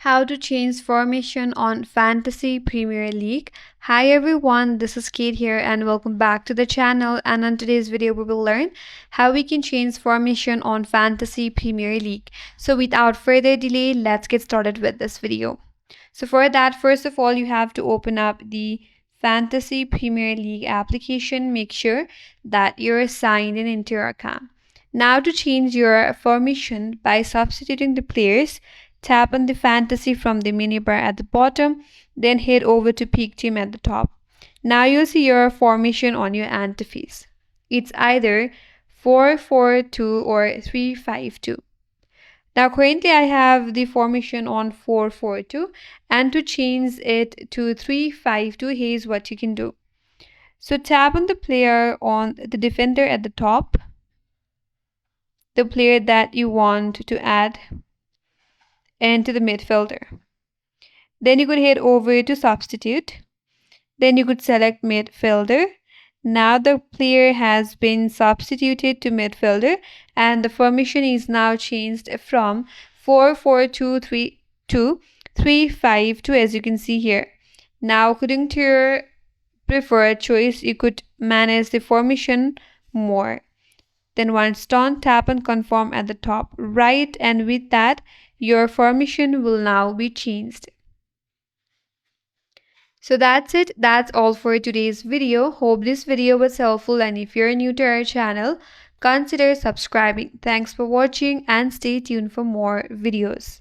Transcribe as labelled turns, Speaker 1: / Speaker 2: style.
Speaker 1: how to change formation on Fantasy Premier League. Hi everyone, this is Kate here and welcome back to the channel, and on today's video we will learn how we can change formation on Fantasy Premier League. So without further delay, let's get started with this video. So for that, first of all, you have to open up the Fantasy Premier League application. Make sure that you're signed in into your account. Now to change your formation by substituting the players, tap on the fantasy from the menu bar at the bottom, then head over to pick team at the top. Now you'll see your formation on your interface. It's either 4-4-2 or 3-5-2. Now currently I have the formation on 4-4-2, and to change it to 3-5-2, here's what you can do. So tap on the player on the defender at the top, the player that you want to add, and to the midfielder. Then you could head over to substitute. Then you could select midfielder. Now the player has been substituted to midfielder and the formation is now changed from 4-4-2 to 3-5-2, as you can see here. Now according to your preferred choice, you could manage the formation more. Then once done, tap on confirm at the top right, and with that your formation will now be changed. So that's it. That's all for today's video. Hope this video was helpful, and if you're new to our channel, consider subscribing. Thanks for watching and stay tuned for more videos.